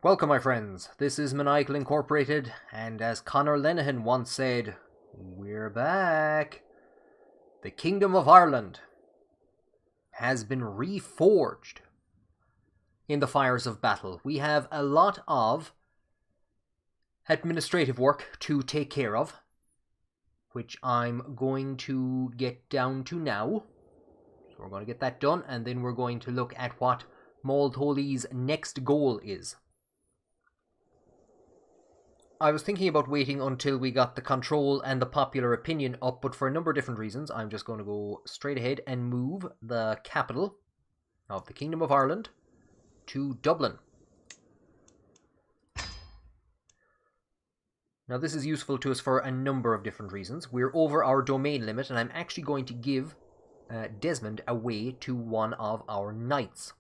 Welcome, my friends. This is Maniacal Incorporated, and as Conor Lenihan once said, we're back. The Kingdom of Ireland has been reforged in the fires of battle. We have a lot of administrative work to take care of, which I'm going to get down to now. So we're going to get that done, and then we're going to look at what Moltoli's next goal is. I was thinking about waiting until we got the control and the popular opinion up, but for a number of different reasons, I'm just going to go straight ahead and move the capital of the Kingdom of Ireland to Dublin. Now, this is useful to us for a number of different reasons. We're over our domain limit, and I'm actually going to give Desmond away to one of our knights.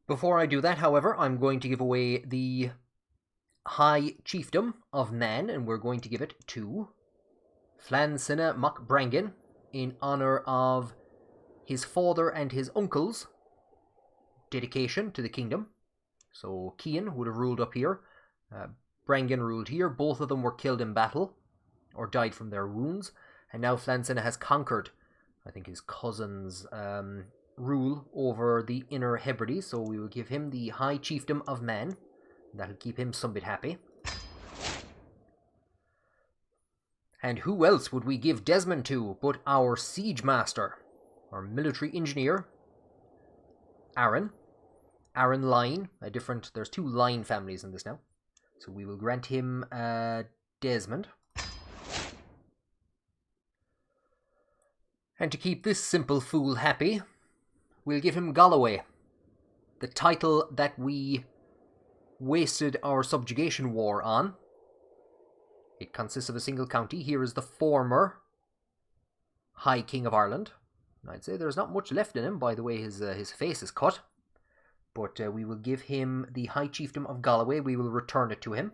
Before I do that, however, I'm going to give away the High Chiefdom of Man, and we're going to give it to Flann Sinna Uí in honor of his father and his uncle's dedication to the kingdom. So Cian would have ruled up here, Brangen ruled here. Both of them were killed in battle or died from their wounds, and now Flann Sinna has conquered, I think, his cousin's rule over the Inner Hebrides, so we will give him the High Chiefdom of Man. That'll keep him some bit happy. And who else would we give Desmond to but our Siege Master, our military engineer, Aaron Line, there's two Line families in this now. So we will grant him Desmond. And to keep this simple fool happy, we'll give him Galloway, the title that we wasted our subjugation war on. It consists of a single county. Here is the former High King of Ireland. I'd say there's not much left in him by the way his face is cut. But we will give him the High Chiefdom of Galloway. We will return it to him.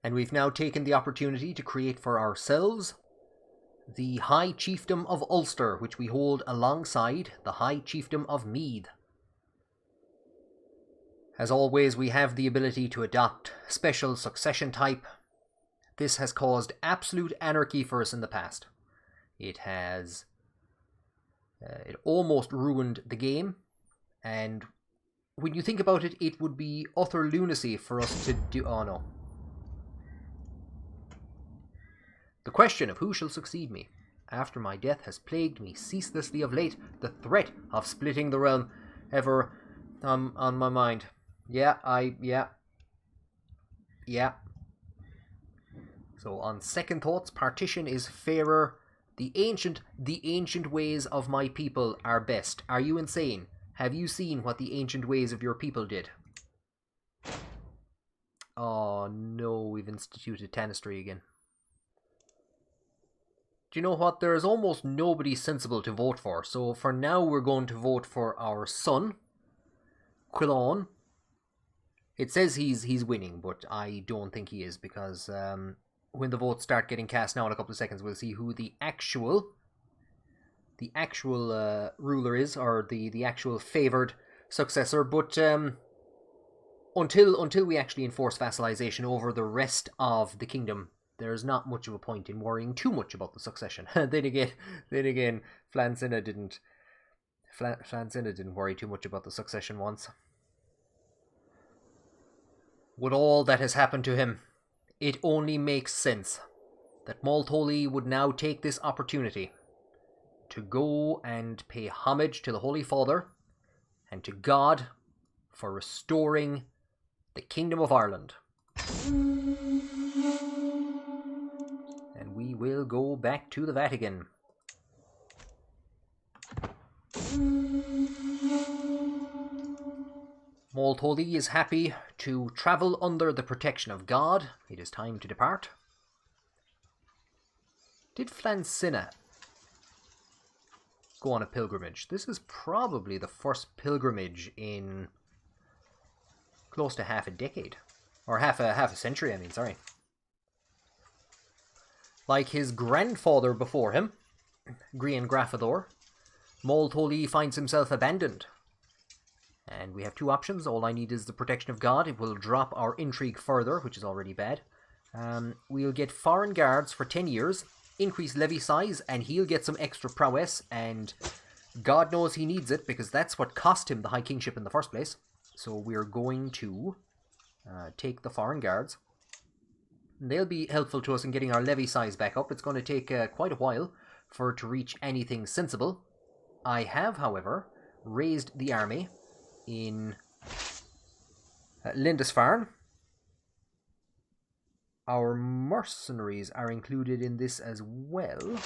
And we've now taken the opportunity to create for ourselves the High Chiefdom of Ulster, which we hold alongside the High Chiefdom of Meath. As always, we have the ability to adopt special succession type. This has caused absolute anarchy for us in the past. It has it almost ruined the game, and when you think about it, it would be utter lunacy for us to do... Oh no. The question of who shall succeed me after my death has plagued me ceaselessly of late. The threat of splitting the realm ever on my mind. Yeah. So on second thoughts, partition is fairer. The ancient ways of my people are best. Are you insane? Have you seen what the ancient ways of your people did? Oh no, we've instituted tanistry again. Do you know what? There is almost nobody sensible to vote for. So for now, we're going to vote for our son, Quillan. It says he's winning, but I don't think he is, because when the votes start getting cast now in a couple of seconds, we'll see who the actual ruler is, or the actual favoured successor. But until we actually enforce vassalization over the rest of the kingdom, there's not much of a point in worrying too much about the succession. Then again, Flann Sinna didn't worry too much about the succession once. With all that has happened to him, it only makes sense that Moltoli would now take this opportunity to go and pay homage to the Holy Father and to God for restoring the Kingdom of Ireland. And we will go back to the Vatican. Moltoli is happy to travel under the protection of God. It is time to depart. Did Flann Sinna go on a pilgrimage? This is probably the first pilgrimage in close to half a decade. Or half a century, I mean, sorry. Like his grandfather before him, Grian Grafador, Moltoli finds himself abandoned. And we have two options. All I need is the protection of God. It will drop our intrigue further, which is already bad. We'll get foreign guards for 10 years, increase levy size, and he'll get some extra prowess, and God knows he needs it, because that's what cost him the High Kingship in the first place. So we're going to take the foreign guards. They'll be helpful to us in getting our levy size back up. It's going to take quite a while for it to reach anything sensible. I have, however, raised the army in Lindisfarne. Our mercenaries are included in this as well.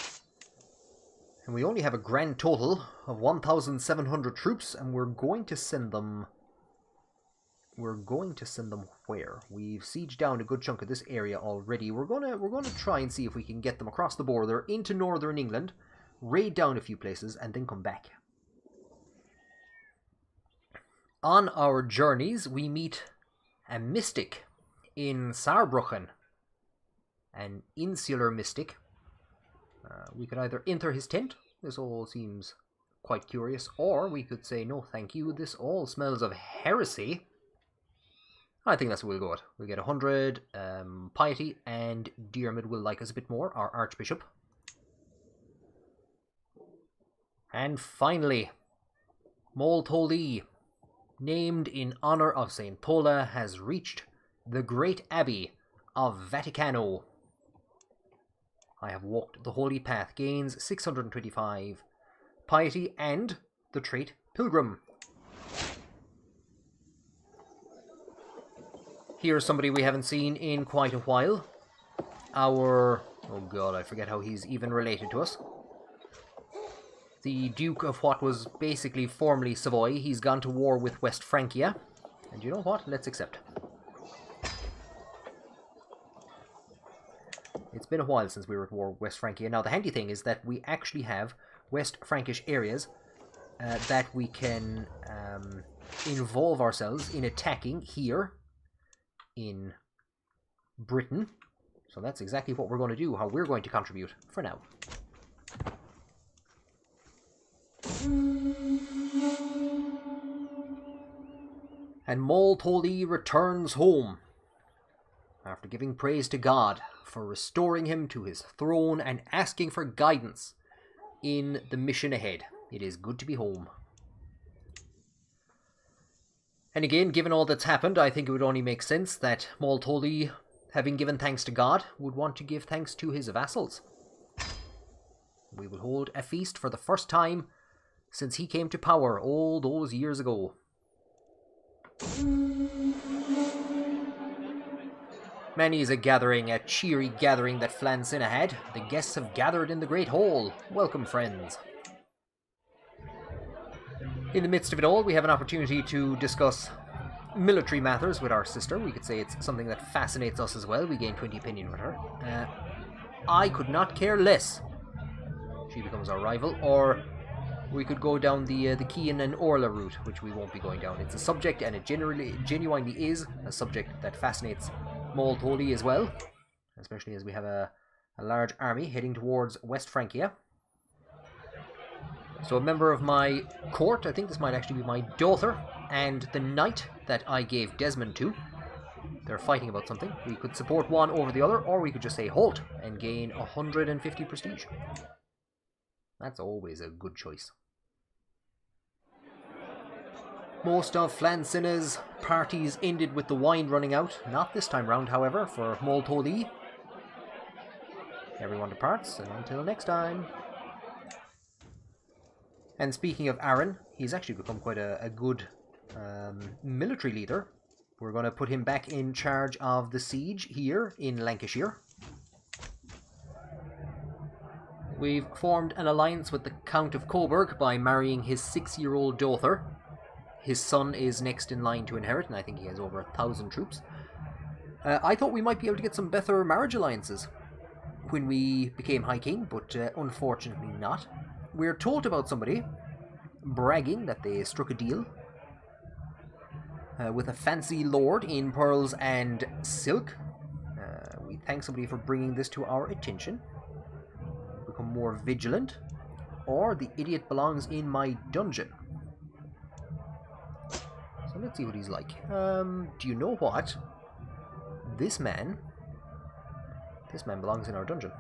And we only have a grand total of 1,700 troops, and we're going to send them... We're going to send them where? We've sieged down a good chunk of this area already. We're gonna try and see if we can get them across the border into northern England, raid down a few places, and then come back. On our journeys, we meet a mystic in Saarbrücken, an insular mystic. We could either enter his tent, this all seems quite curious, or we could say, no thank you, this all smells of heresy. I think that's what we'll go with. We'll get 100 piety, and Diarmid will like us a bit more, our archbishop. And finally, Moltoli, named in honor of St. Pola, has reached the great abbey of Vaticano. I have walked the holy path, gains 625 piety and the trait Pilgrim. Here's somebody we haven't seen in quite a while. Our... oh god, I forget how he's even related to us. The Duke of what was basically formerly Savoy. He's gone to war with West Francia. And you know what? Let's accept. It's been a while since we were at war with West Francia. Now, the handy thing is that we actually have West Frankish areas that we can involve ourselves in attacking here in Britain. So that's exactly what we're going to do, how we're going to contribute for now. And Moltoli returns home after giving praise to God for restoring him to his throne and asking for guidance in the mission ahead. It is good to be home. And again, given all that's happened, I think it would only make sense that Moltoli, having given thanks to God, would want to give thanks to his vassals. We will hold a feast for the first time since he came to power all those years ago. Many is a gathering, a cheery gathering that Flann Sinna had. The guests have gathered in the great hall. Welcome, friends. In the midst of it all, we have an opportunity to discuss military matters with our sister. We could say it's something that fascinates us as well. We gain 20 opinion with her. I could not care less. She becomes our rival, or we could go down the Kian and Orla route, which we won't be going down. It's a subject, and it genuinely is a subject that fascinates Moltoli as well, especially as we have a large army heading towards West Francia. So a member of my court, I think this might actually be my daughter, and the knight that I gave Desmond to, they're fighting about something. We could support one over the other, or we could just say halt and gain 150 prestige. That's always a good choice. Most of Flann Sinna's parties ended with the wine running out. Not this time round, however, for Moltoli. Everyone departs, and until next time. And speaking of Aaron, he's actually become quite a good military leader. We're going to put him back in charge of the siege here in Lancashire. We've formed an alliance with the Count of Coburg by marrying his 6-year-old daughter. His son is next in line to inherit, and I think he has over 1,000 troops. I thought we might be able to get some better marriage alliances when we became High King, but unfortunately not. We're told about somebody bragging that they struck a deal with a fancy lord in pearls and silk. We thank somebody for bringing this to our attention. Become more vigilant. or the idiot belongs in my dungeon. So let's see what he's like. Do you know what? This man belongs in our dungeon.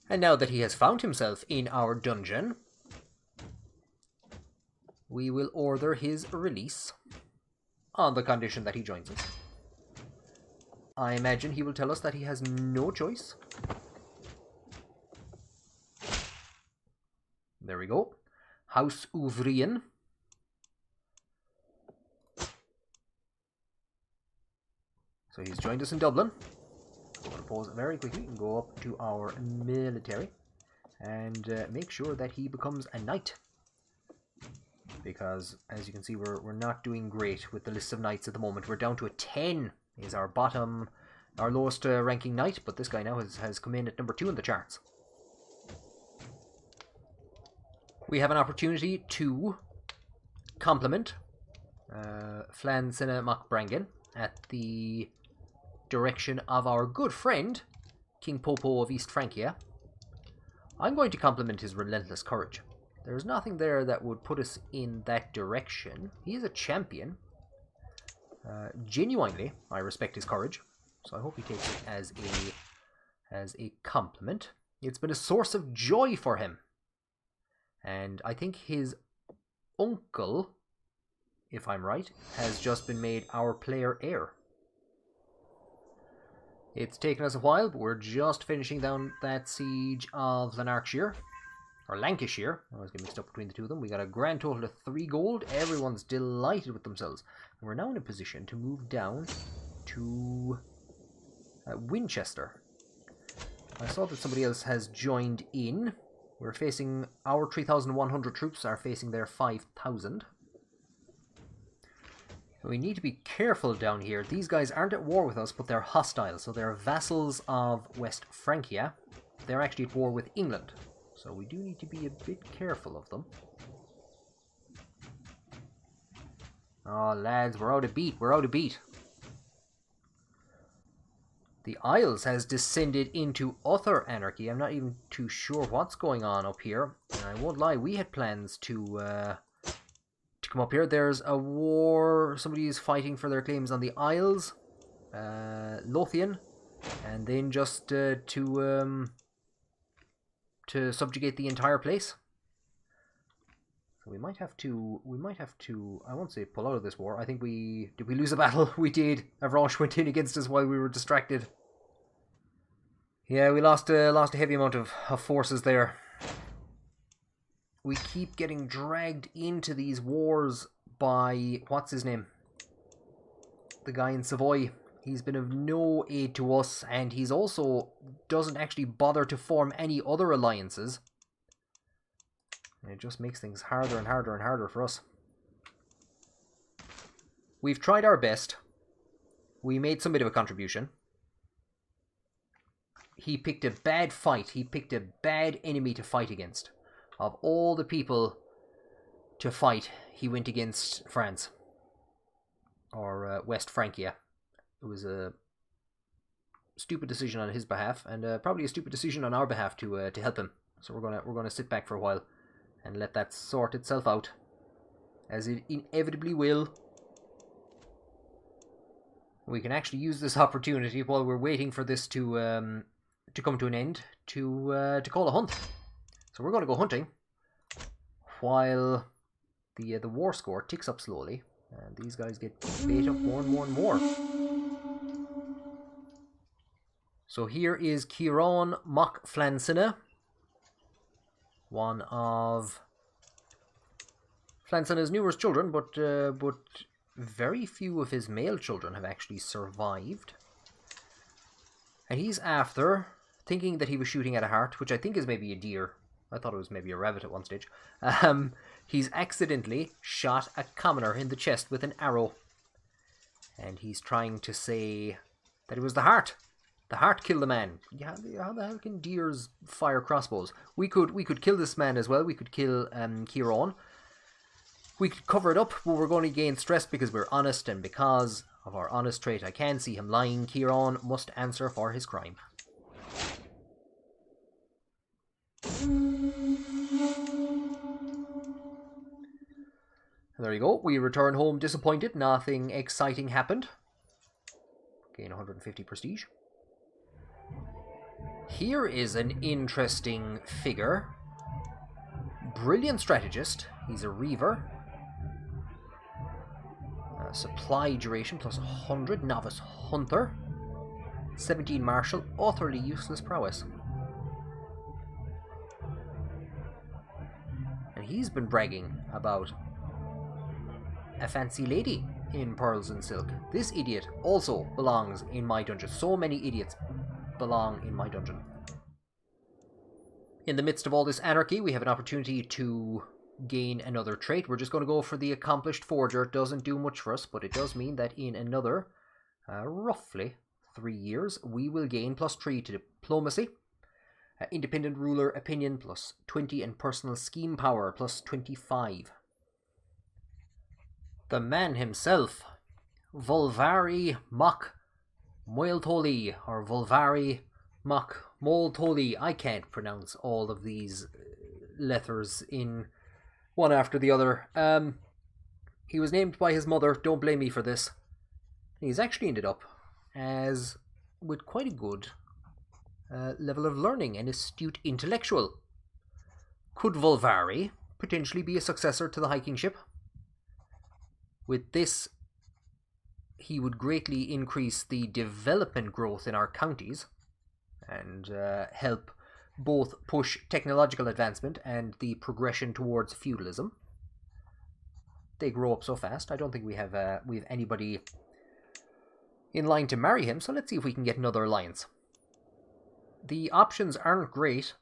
And now that he has found himself in our dungeon, we will order his release on the condition that he joins us. I imagine he will tell us that he has no choice. There we go. House Ouvrian. So he's joined us in Dublin. We're going to pause very quickly and go up to our military and make sure that he becomes a knight. Because, as you can see, we're not doing great with the list of knights at the moment. We're down to a 10 is our lowest ranking knight, but this guy now has come in at number 2 in the charts. We have an opportunity to compliment Flann Sinna Uí Néill at the direction of our good friend, King Popo of East Francia. I'm going to compliment his relentless courage. There's nothing there that would put us in that direction. He is a champion. Genuinely, I respect his courage, so I hope he takes it as a compliment. It's been a source of joy for him. And I think his uncle, if I'm right, has just been made our player heir. It's taken us a while, but we're just finishing down that siege of Lanarkshire. Or Lancashire. I always get mixed up between the two of them. We got a grand total of 3 gold. Everyone's delighted with themselves. And we're now in a position to move down to Winchester. I saw that somebody else has joined in. We're facing our 3,100 troops are facing their 5,000. We need to be careful down here. These guys aren't at war with us, but they're hostile. So they're vassals of West Francia. They're actually at war with England. So we do need to be a bit careful of them. Oh, lads, we're out of beat. We're out of beat. The Isles has descended into utter anarchy. I'm not even too sure what's going on up here. And I won't lie, we had plans to come up here. There's a war. Somebody is fighting for their claims on the Isles. Lothian. And then just to subjugate the entire place. So we might have to, I won't say pull out of this war. I think did we lose a battle? We did. Avranches went in against us while we were distracted. Yeah, we lost a heavy amount of forces there. We keep getting dragged into these wars by, what's his name? The guy in Savoy. He's been of no aid to us, and he's also doesn't actually bother to form any other alliances. And it just makes things harder and harder and harder for us. We've tried our best. We made some bit of a contribution. He picked a bad fight. He picked a bad enemy to fight against. Of all the people to fight, he went against France. Or West Francia. It was a stupid decision on his behalf, and probably a stupid decision on our behalf to help him. So we're gonna sit back for a while and let that sort itself out, as it inevitably will. We can actually use this opportunity while we're waiting for this to come to an end to call a hunt. So we're going to go hunting while the war score ticks up slowly, and these guys get bait up more and more and more. So here is Ciarán Mac Flann Sinna, one of Flann Sinna's numerous children, but very few of his male children have actually survived. And he's after, thinking that he was shooting at a hart, which I think is maybe a deer. I thought it was maybe a rabbit at one stage. He's accidentally shot a commoner in the chest with an arrow. And he's trying to say that it was the hart. The hart killed the man. Yeah, how the hell can deers fire crossbows? We could kill this man as well. We could kill Ciarán. We could cover it up, but we're going to gain stress because we're honest, and because of our honest trait, I can see him lying. Ciarán must answer for his crime. There you go. We return home disappointed. Nothing exciting happened. Gain 150 prestige. Here is an interesting figure. Brilliant strategist. He's a reaver. Supply duration plus 100. Novice hunter. 17 martial. Utterly useless prowess. And he's been bragging about a fancy lady in pearls and silk. This idiot also belongs in my dungeon. So many idiots belong in my dungeon. In the midst of all this anarchy, we have an opportunity to gain another trait. We're just going to go for the accomplished forger. It doesn't do much for us, but it does mean that in another roughly 3 years, we will gain +3 to diplomacy, independent ruler opinion +20, and personal scheme power +25. The man himself, Volvari Mock Moiltoli, or Volvari Mock Moltoli. I can't pronounce all of these letters in one after the other. He was named by his mother. Don't blame me for this. He's actually ended up as with quite a good level of learning, an astute intellectual. Could Volvari potentially be a successor to the hiking ship? With this, he would greatly increase the development growth in our counties and help both push technological advancement and the progression towards feudalism. They grow up so fast. I don't think we have anybody in line to marry him, so let's see if we can get another alliance. The options aren't great.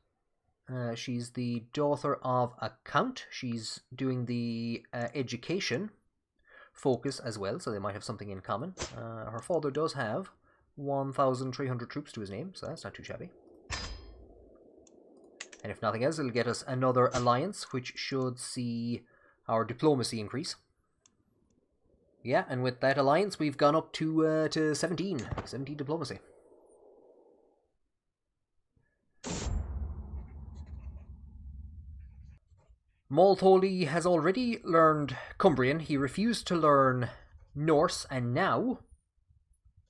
She's the daughter of a count. She's doing the education focus as well, so they might have something in common. Her father does have 1,300 troops to his name, so that's not too shabby. And if nothing else, it'll get us another alliance, which should see our diplomacy increase. Yeah, and with that alliance, we've gone up to 17 diplomacy. Moltoli has already learned Cumbrian. He refused to learn Norse, and now,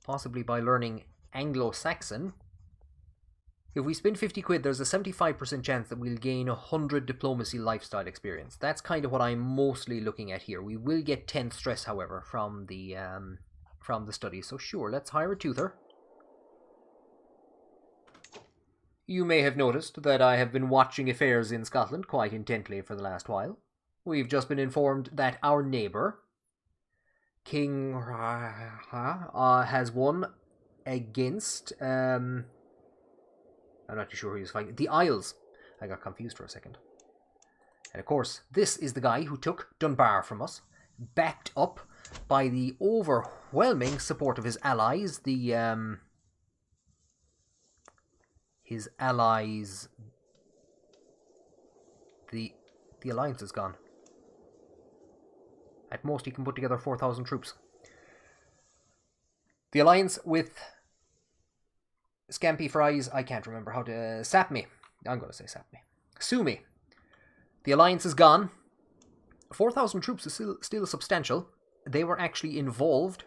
possibly by learning Anglo-Saxon, if we spend 50 quid, there's a 75% chance that we'll gain 100 diplomacy lifestyle experience. That's kind of what I'm mostly looking at here. We will get 10 stress, however, from the study. So sure, let's hire a tutor. You may have noticed that I have been watching affairs in Scotland quite intently for the last while. We've just been informed that our neighbour, King has won against... I'm not too sure who he was fighting. The Isles. I got confused for a second. And of course, this is the guy who took Dunbar from us, backed up by the overwhelming support of his allies. His allies... The alliance is gone. At most, he can put together 4,000 troops. The alliance with... Scampy Fries, I can't remember how to... Sapmi. I'm going to say Sapmi. Sue me. The alliance is gone. 4,000 troops is still substantial. They were actually involved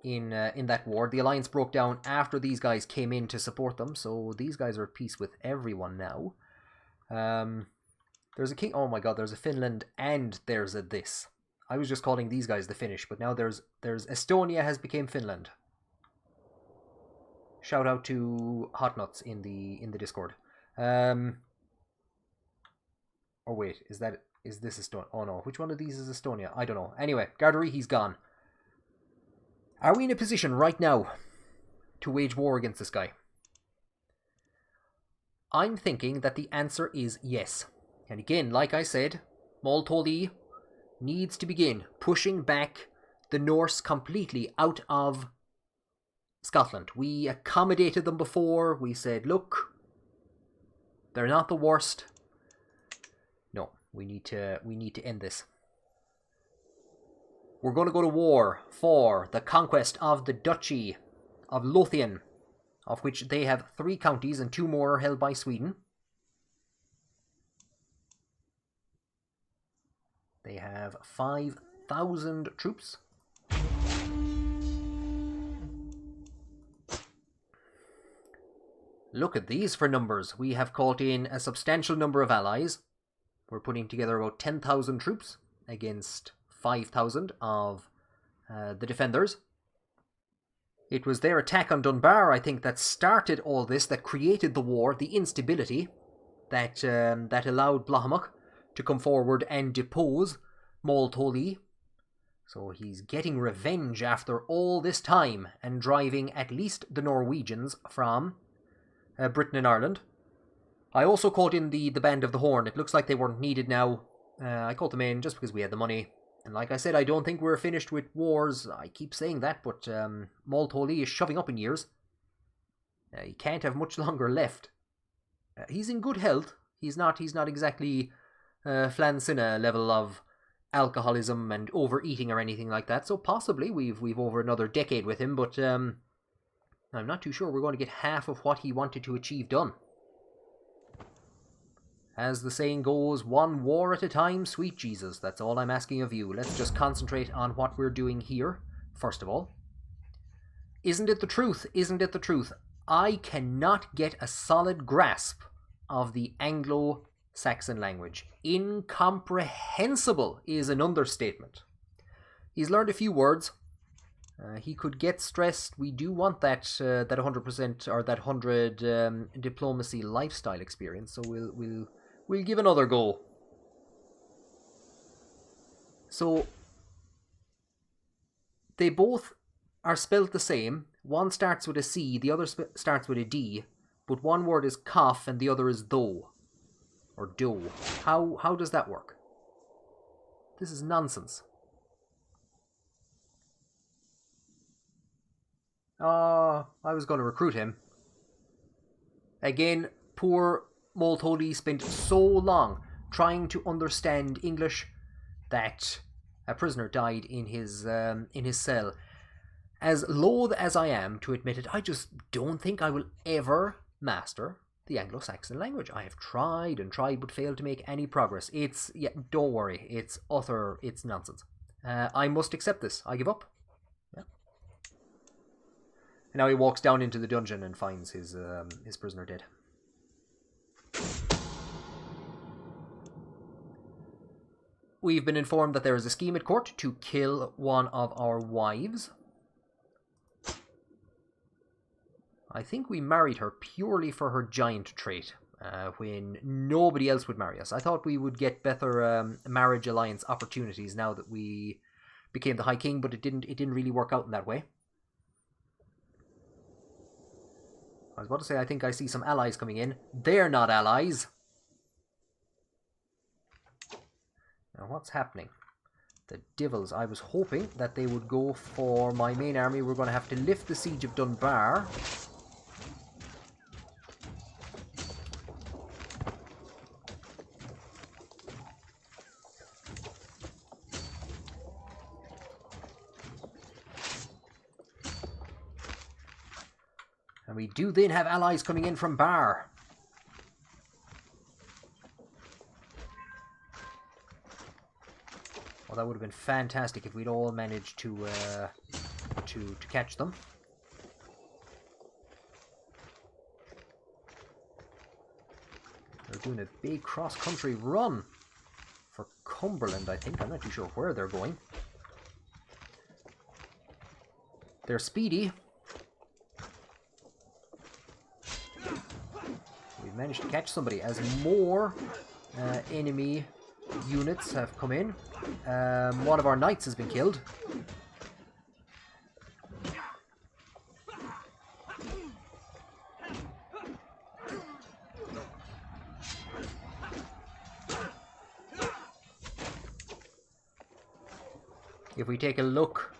in that war. The alliance broke down after these guys came in to support them, so these guys are at peace with everyone now. There's a king... Oh my god, there's a Finland and there's a this. I was just calling these guys the Finnish, but now there's Estonia has become Finland. Shout out to Hot Nuts in the Discord. Oh wait, is this Estonia? Oh no, which one of these is Estonia? I don't know. Anyway, Gardery, he's gone. Are we in a position right now to wage war against this guy? I'm thinking that the answer is yes. And again, like I said, Moltoli needs to begin pushing back the Norse completely out of Scotland. We accommodated them before. We said, look, they're not the worst. No, we need to end this. We're going to go to war for the conquest of the Duchy of Lothian, of which they have 3 counties and 2 more are held by Sweden. They have 5,000 troops. Look at these for numbers. We have caught in a substantial number of allies. We're putting together about 10,000 troops against 5,000 of the defenders. It was their attack on Dunbar, I think, that started all this, that created the war, the instability that allowed Blahamuk to come forward and depose Moll-Tolí. So he's getting revenge after all this time and driving at least the Norwegians from Britain and Ireland. I also called in the Band of the Horn. It looks like they weren't needed now. I called them in just because we had the money. And like I said, I don't think we're finished with wars. I keep saying that, but Moll-Tolí is shoving up in years. He can't have much longer left. He's in good health. He's not exactly Flann Sinna level of alcoholism and overeating or anything like that. So possibly we've over another decade with him, but I'm not too sure we're going to get half of what he wanted to achieve done. As the saying goes, one war at a time, sweet Jesus. That's all I'm asking of you. Let's just concentrate on what we're doing here, first of all. Isn't it the truth? Isn't it the truth? I cannot get a solid grasp of the Anglo-Saxon language. Incomprehensible is an understatement. He's learned a few words. He could get stressed. We do want that 100% or that 100 diplomacy lifestyle experience. So we'll give another go. So they both are spelt the same. One starts with a C, the other starts with a D, but one word is cough and the other is though or do. How does that work? This is nonsense. I was going to recruit him. Again, poor Moll-Tolí spent so long trying to understand English that a prisoner died in his cell. As loath as I am to admit it, I just don't think I will ever master the Anglo-Saxon language. I have tried and tried but failed to make any progress. Don't worry, it's nonsense. I must accept this. I give up. Yeah. And now he walks down into the dungeon and finds his prisoner dead. We've been informed that there is a scheme at court to kill one of our wives. I think we married her purely for her giant trait, when nobody else would marry us. I thought we would get better marriage alliance opportunities now that we became the High King, but it didn't really work out in that way. I was about to say, I think I see some allies coming in. They're not allies. Now, what's happening? The Devils. I was hoping that they would go for my main army. We're going to have to lift the siege of Dunbar. And we do then have allies coming in from Bar. Well, that would have been fantastic if we'd all managed to catch them. They're doing a big cross-country run for Cumberland, I think. I'm not too sure where they're going. They're speedy. We've managed to catch somebody as more enemy units have come in. One of our knights has been killed. If we take a look,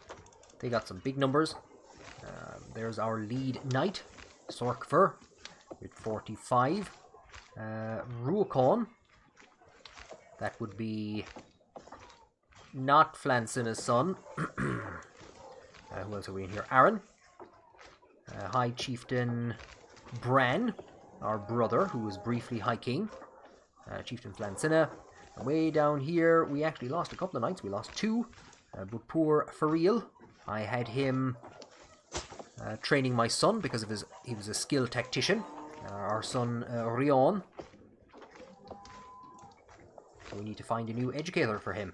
they got some big numbers. There's our lead knight, Sorkver, with 45. Ruacon, that would be not Flann Sinna's son. Who else are we in here? Aaron. High Chieftain Bran, our brother, who was briefly High King. Chieftain Flann Sinna. Way down here, we actually lost a couple of knights. We lost 2. But poor Fariel, I had him training my son because of he was a skilled tactician. Our son Rion. So we need to find a new educator for him.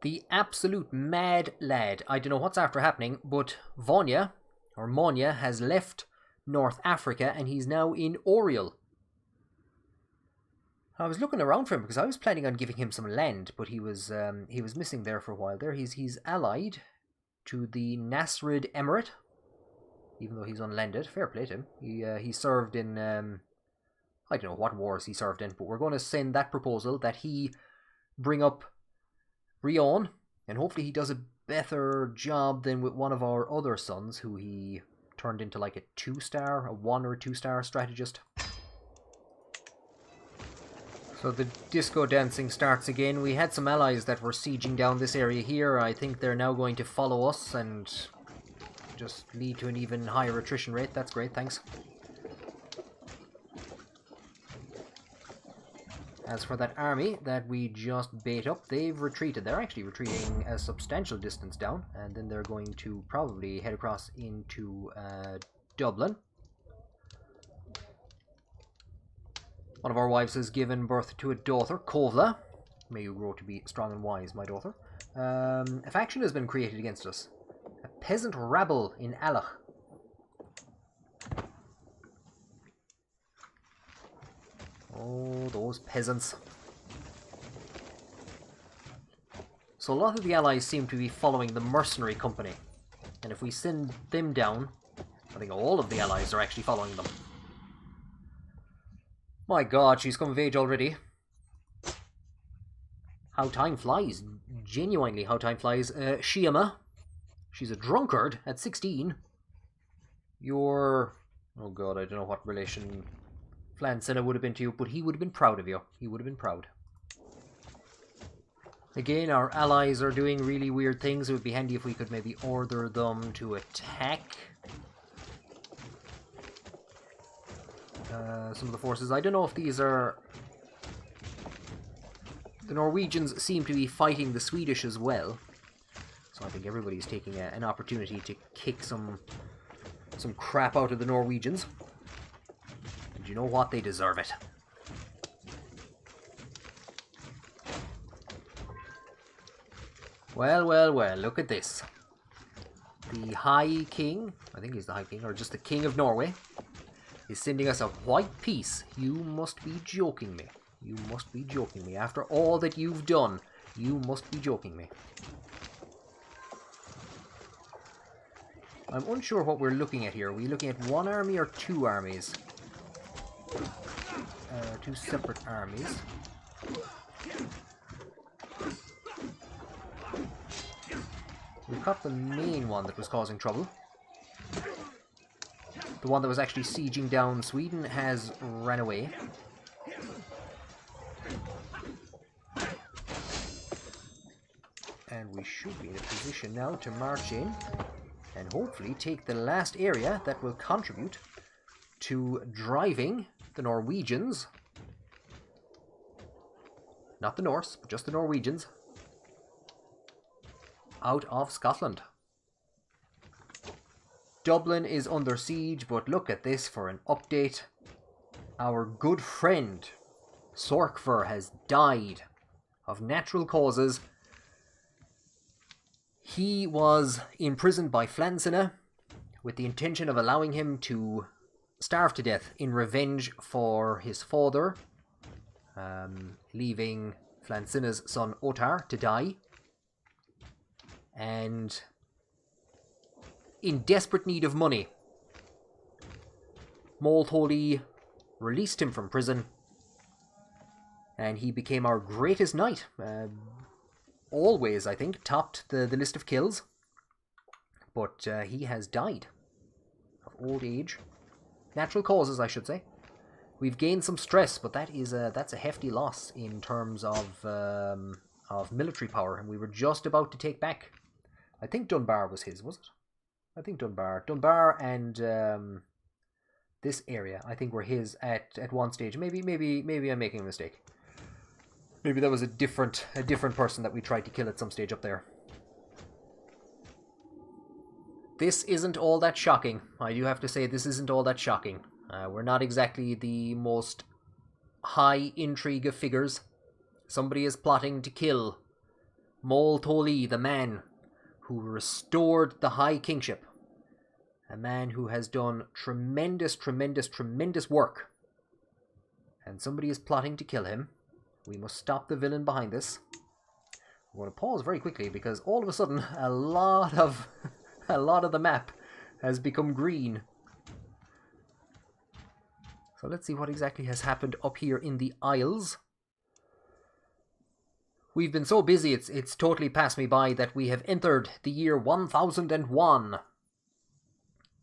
The absolute mad lad. I don't know what's after happening, but Monya has left North Africa and he's now in Oriel. I was looking around for him because I was planning on giving him some land, but he was missing there for a while. There, he's allied to the Nasrid Emirate, even though he's unlanded. Fair play to him. He served in I don't know what wars he served in, but we're going to send that proposal that he bring up Rion, and hopefully he does a better job than with one of our other sons, who he turned into like a 2-star, a 1 or 2-star strategist. So the disco dancing starts again. We had some allies that were sieging down this area here. I think they're now going to follow us and just lead to an even higher attrition rate. That's great, thanks. As for that army that we just bait up, they've retreated. They're actually retreating a substantial distance down, and then they're going to probably head across into Dublin. One of our wives has given birth to a daughter, Kovla. May you grow to be strong and wise, my daughter. A faction has been created against us. A peasant rabble in Allach. Oh, those peasants. So a lot of the allies seem to be following the mercenary company. And if we send them down, I think all of the allies are actually following them. My god, she's come of age already. How time flies. Genuinely how time flies. Shiama. She's a drunkard at 16. You're... oh god, I don't know what relation Flann Sinna would have been to you, but he would have been proud of you. He would have been proud. Again, our allies are doing really weird things. It would be handy if we could maybe order them to attack some of the forces. I don't know if these are... the Norwegians seem to be fighting the Swedish as well. So I think everybody's taking an opportunity to kick some crap out of the Norwegians. And you know what? They deserve it. Well, well, well, look at this. The High King, I think he's the High King, or just the King of Norway, is sending us a white piece. You must be joking me. You must be joking me. After all that you've done, you must be joking me. I'm unsure what we're looking at here. Are we looking at one army or 2 armies? 2 separate armies. We've got the main one that was causing trouble. The one that was actually sieging down Sweden has ran away. And we should be in a position now to march in and hopefully take the last area that will contribute to driving the Norwegians, not the Norse, but just the Norwegians, out of Scotland. Dublin is under siege, but look at this for an update. Our good friend Sorkver has died of natural causes. He was imprisoned by Flann Sinna with the intention of allowing him to starve to death in revenge for his father, leaving Flann Sinna's son Ottar to die. And in desperate need of money, Moltholy released him from prison, and he became our greatest knight. Always, I think, topped the list of kills, but he has died of old age. Natural causes, I should say. We've gained some stress, but that's a hefty loss in terms of military power, and we were just about to take back. I think Dunbar was his, was it? I think Dunbar and This area, I think, were his at one stage. Maybe I'm making a mistake. Maybe that was a different person that we tried to kill at some stage up there. This isn't all that shocking. I do have to say, this isn't all that shocking. We're not exactly the most high intrigue of figures. Somebody is plotting to kill Mol Toli, the man who restored the High Kingship. A man who has done tremendous work. And somebody is plotting to kill him. We must stop the villain behind this. We're going to pause very quickly because all of a sudden a lot of the map has become green. So let's see what exactly has happened up here in the Isles. We've been so busy, it's totally passed me by that we have entered the year 1001.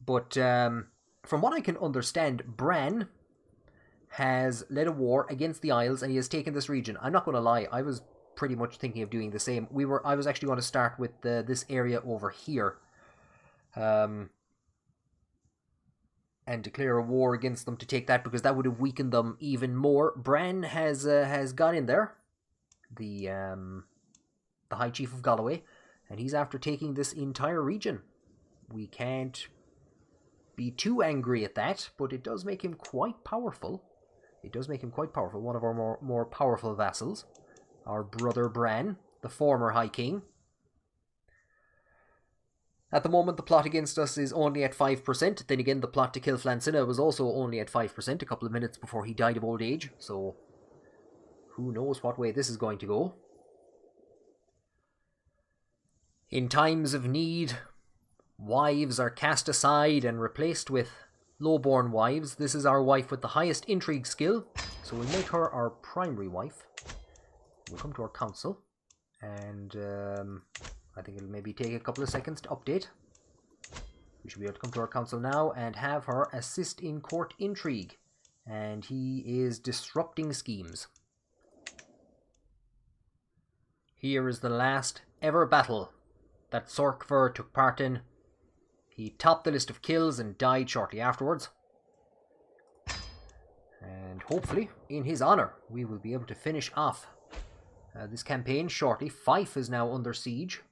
But from what I can understand, Bran has led a war against the Isles and he has taken this region. I'm not going to lie, I was pretty much thinking of doing the same. I was actually going to start with this area over here. And declare a war against them to take that, because that would have weakened them even more. Bran has got in there, the High Chief of Galloway, and he's after taking this entire region. We can't be too angry at that, but it does make him quite powerful. It does make him quite powerful. One of our more powerful vassals, our brother Bran, the former High King. At the moment, the plot against us is only at 5%. Then again, the plot to kill Flann Sinna was also only at 5% a couple of minutes before he died of old age. So, who knows what way this is going to go. In times of need, wives are cast aside and replaced with low-born wives. This is our wife with the highest intrigue skill, so we'll make her our primary wife. We'll come to our council, and I think it'll maybe take a couple of seconds to update. We should be able to come to our council now and have her assist in court intrigue. And he is disrupting schemes. Here is the last ever battle that Sorkver took part in. He topped the list of kills and died shortly afterwards. And hopefully, in his honour, we will be able to finish off this campaign shortly. Fife is now under siege.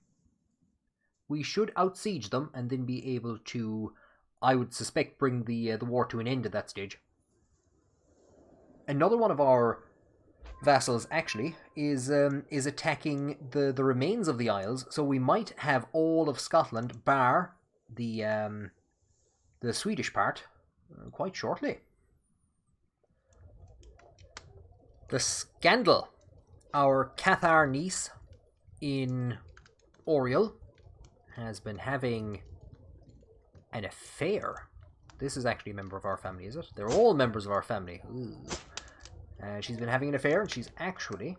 We should outsiege them and then be able to, I would suspect, bring the war to an end at that stage. Another one of our vassals actually is attacking the remains of the Isles, so we might have all of Scotland bar the Swedish part quite shortly. The Scandal, our Cathar niece in Oriel, has been having an affair. This is actually a member of our family, is it? They're all members of our family. She's been having an affair, and she's actually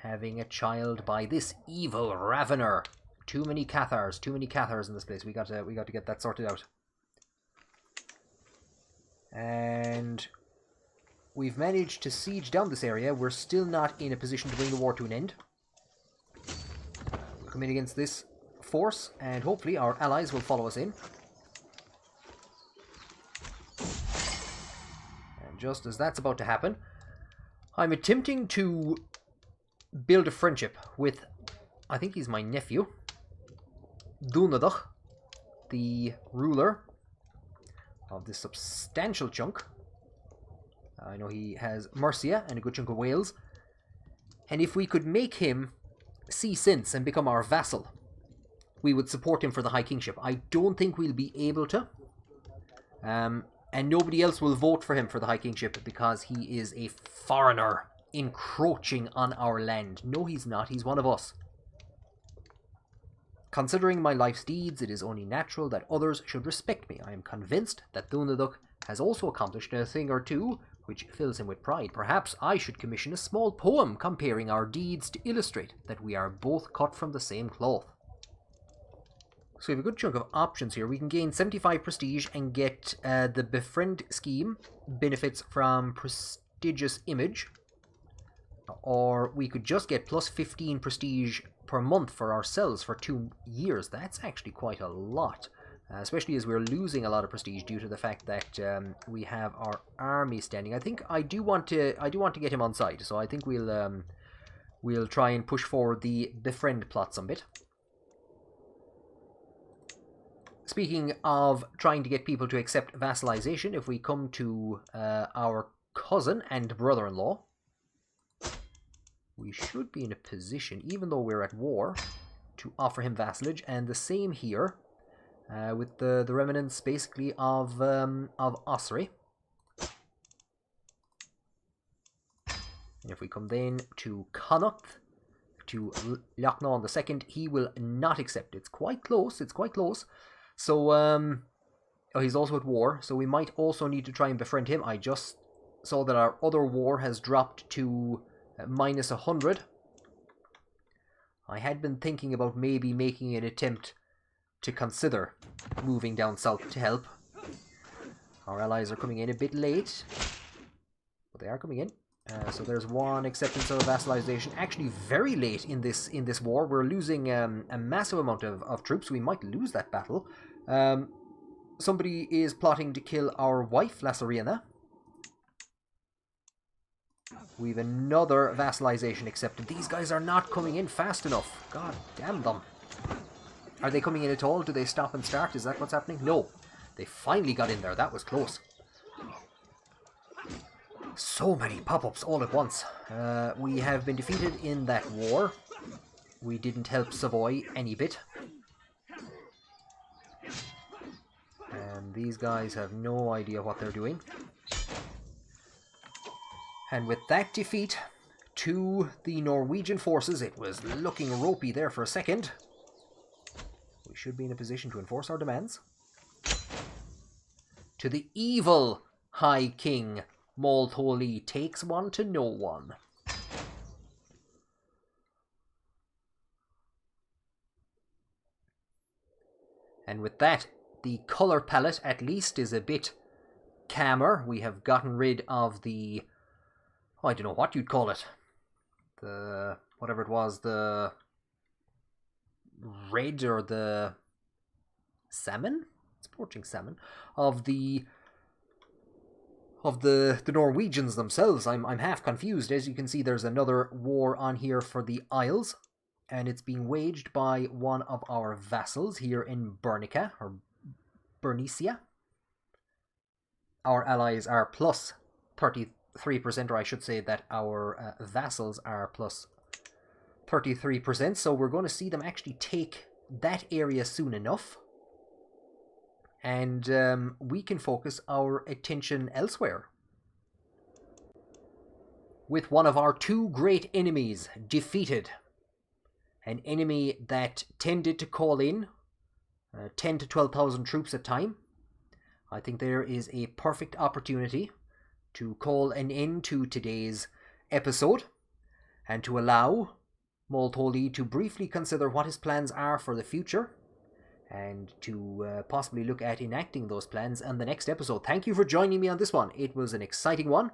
having a child by this evil Ravener. Too many Cathars in this place. We got to get that sorted out. And we've managed to siege down this area. We're still not in a position to bring the war to an end. We'll come in against this force, and hopefully our allies will follow us in. And just as that's about to happen, I'm attempting to build a friendship with, I think he's my nephew, Dunadach, the ruler of this substantial chunk. I know he has Mercia and a good chunk of Wales, and if we could make him see sense and become our vassal, we would support him for the High Kingship. I don't think we'll be able to. And nobody else will vote for him for the High Kingship because he is a foreigner encroaching on our land. No, he's not. He's one of us. Considering my life's deeds, it is only natural that others should respect me. I am convinced that Dunaduk has also accomplished a thing or two which fills him with pride. Perhaps I should commission a small poem comparing our deeds to illustrate that we are both cut from the same cloth. So we have a good chunk of options here. We can gain 75 prestige and get the Befriend scheme, benefits from prestigious image. Or we could just get plus 15 prestige per month for ourselves for 2 years. That's actually quite a lot. especially as we're losing a lot of prestige due to the fact that we have our army standing. I think I do want to get him on side, so I think we'll try and push forward the befriend plot some bit. Speaking of trying to get people to accept vassalization, if we come to our cousin and brother-in-law, we should be in a position, even though we're at war, to offer him vassalage, and the same here with the remnants basically of Ossory. And if we come then to Connacht, to Lochnaw II, he will not accept. It's quite close, So, oh, he's also at war, so we might also need to try and befriend him. I just saw that our other war has dropped to -100. I had been thinking about maybe making an attempt to consider moving down south to help. Our allies are coming in a bit late, but they are coming in. So there's one acceptance of vassalization. Actually, very late in this war. We're losing a massive amount of troops. We might lose that battle. Somebody is plotting to kill our wife, Lasarina. We've another vassalization accepted. These guys are not coming in fast enough. God damn them. Are they coming in at all? Do they stop and start? Is that what's happening? No. They finally got in there. That was close. So many pop-ups all at once. We have been defeated in that war. We didn't help Savoy any bit. And these guys have no idea what they're doing. And with that defeat to the Norwegian forces, it was looking ropey there for a second. We should be in a position to enforce our demands. To the evil High King, Moltholi takes one to no one. And with that, the colour palette at least is a bit calmer. We have gotten rid of the... I don't know what you'd call it. The... whatever it was, the... red or the... salmon? It's poaching salmon. Of the Norwegians themselves. I'm half confused. As you can see, there's another war on here for the Isles. And it's being waged by one of our vassals here in Bernica, or Bernicia. Our allies are plus 33%, or I should say that our vassals are plus 33%. So we're going to see them actually take that area soon enough. And we can focus our attention elsewhere. With one of our two great enemies defeated. An enemy that tended to call in 10 to 12,000 troops at a time. I think there is a perfect opportunity to call an end to today's episode and to allow Moltholi to briefly consider what his plans are for the future and to possibly look at enacting those plans in the next episode. Thank you for joining me on this one. It was an exciting one.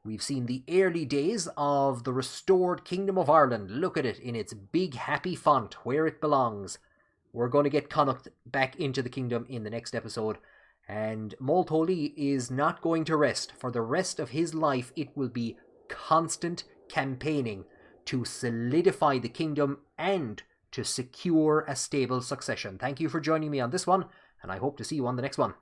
We've seen the early days of the restored Kingdom of Ireland. Look at it in its big happy font where it belongs. We're going to get Connacht back into the kingdom in the next episode. And Moltholi is not going to rest. For the rest of his life, it will be constant campaigning to solidify the kingdom and to secure a stable succession. Thank you for joining me on this one, and I hope to see you on the next one.